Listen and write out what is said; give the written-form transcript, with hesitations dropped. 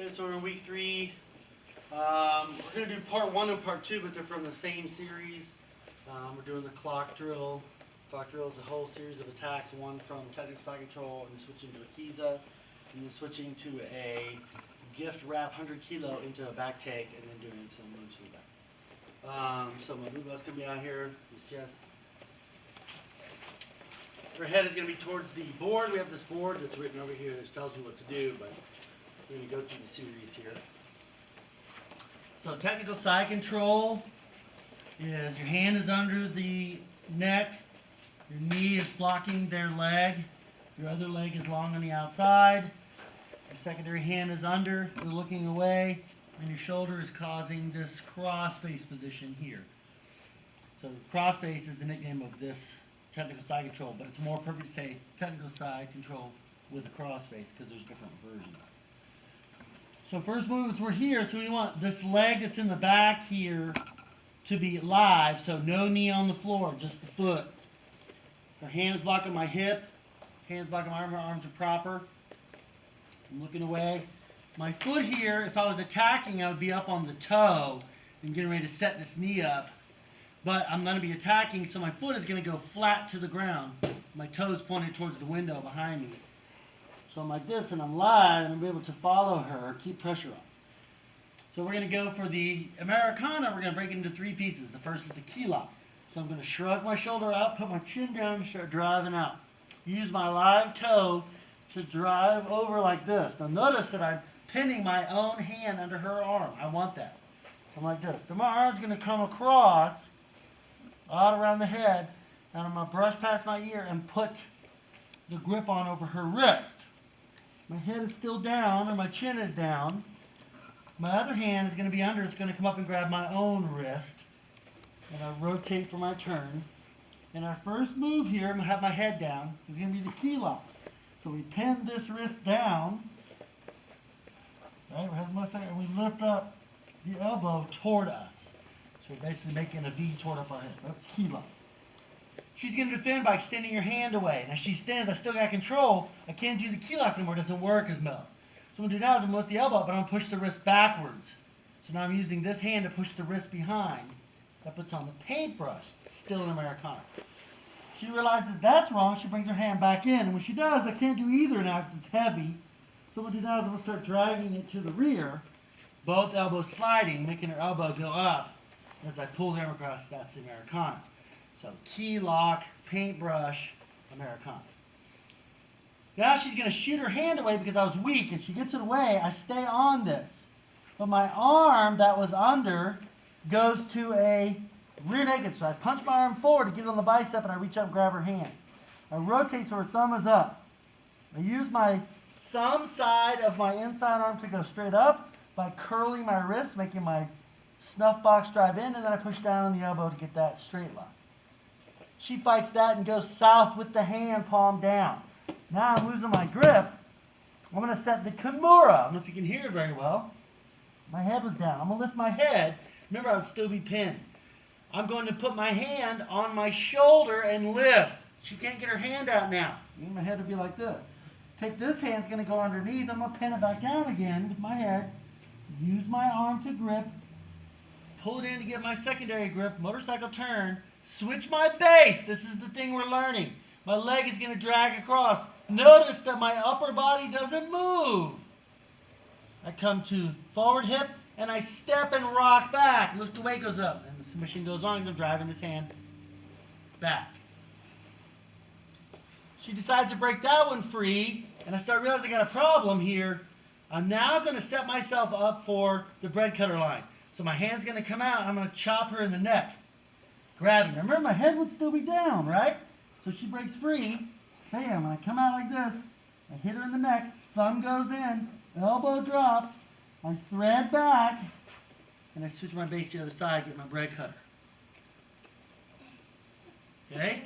Okay, so we're in week 3. We're going to do part 1 and part 2, but they're from the same series. We're doing the clock drill. Clock drill is a whole series of attacks, one from technical side control, and then switching to a Kiza, and then switching to a gift wrap 100 kilo into a back take, and then doing some moves from the back. So my blue belt's going to be out here. It's Jess. Her head is going to be towards the board. We have this board that's written over here that tells you what to do, but we're going to go through the series here. So technical side control is your hand is under the neck, your knee is blocking their leg, your other leg is long on the outside, your secondary hand is under, you're looking away, and your shoulder is causing this cross face position here. So cross face is the nickname of this technical side control, but it's more appropriate to say technical side control with a cross face because there's different versions. So first moves we're here, so we want this leg that's in the back here to be live, so no knee on the floor, just the foot. Her hand is blocking my hip, hands blocking my arm, her arms are proper. I'm looking away. My foot here, if I was attacking, I would be up on the toe and getting ready to set this knee up. But I'm going to be attacking, so my foot is going to go flat to the ground. My toes pointed towards the window behind me. So I'm like this, and I'm live, and I'm able to follow her, keep pressure on. So we're going to go for the Americana. We're going to break it into 3 pieces. The first is the key lock. So I'm going to shrug my shoulder out, put my chin down, and start driving out. Use my live toe to drive over like this. Now notice that I'm pinning my own hand under her arm. I want that. So I'm like this. So my arm's going to come across out around the head, and I'm going to brush past my ear and put the grip on over her wrist. My head is still down, or my chin is down. My other hand is going to be under. It's going to come up and grab my own wrist. And I rotate for my turn. And our first move here, I'm going to have my head down, is going to be the key lock. So we pin this wrist down. Right, and we lift up the elbow toward us. So we're basically making a V toward up our head. That's key lock. She's going to defend by extending your hand away. And as she stands, I still got control. I can't do the key lock anymore. It doesn't work as well. So what I'm going to do now is I'm going to lift the elbow up, but I'm going to push the wrist backwards. So now I'm using this hand to push the wrist behind. That puts on the paintbrush, still an Americana. She realizes that's wrong. She brings her hand back in. And when she does, I can't do either now because it's heavy. So what I'm going to do now is I'm going to start dragging it to the rear. Both elbows sliding, making her elbow go up. As I pull the arm across, that's the Americana. So key lock, paintbrush, Americana. Now she's going to shoot her hand away because I was weak. As she gets it away, I stay on this. But my arm that was under goes to a rear naked. So I punch my arm forward to get it on the bicep, and I reach up and grab her hand. I rotate so her thumb is up. I use my thumb side of my inside arm to go straight up by curling my wrist, making my snuff box drive in, and then I push down on the elbow to get that straight line. She fights that and goes south with the hand palm down. Now I'm losing my grip. I'm going to set the Kimura. I don't know if you can hear very well. My head was down. I'm going to lift my head. Remember, I would still be pinned. I'm going to put my hand on my shoulder and lift. She can't get her hand out now. My head would be like this. Take this hand, it's going to go underneath. I'm going to pin it back down again with my head. Use my arm to grip. Pull it in to get my secondary grip. Motorcycle turn. Switch my base. This is the thing we're learning. My leg is going to drag across. Notice that my upper body doesn't move. I come to forward hip, and I step and rock back. Lift the weight goes up, and the submission goes on because I'm driving this hand back. She decides to break that one free, and I start realizing I got a problem here. I'm now going to set myself up for the bread cutter line. So my hand's going to come out, and I'm going to chop her in the neck. Grabbing. Now remember, my head would still be down, right? So she breaks free. Bam, when I come out like this, I hit her in the neck, thumb goes in, elbow drops, I thread back, and I switch my base to the other side, get my bread cutter. Okay?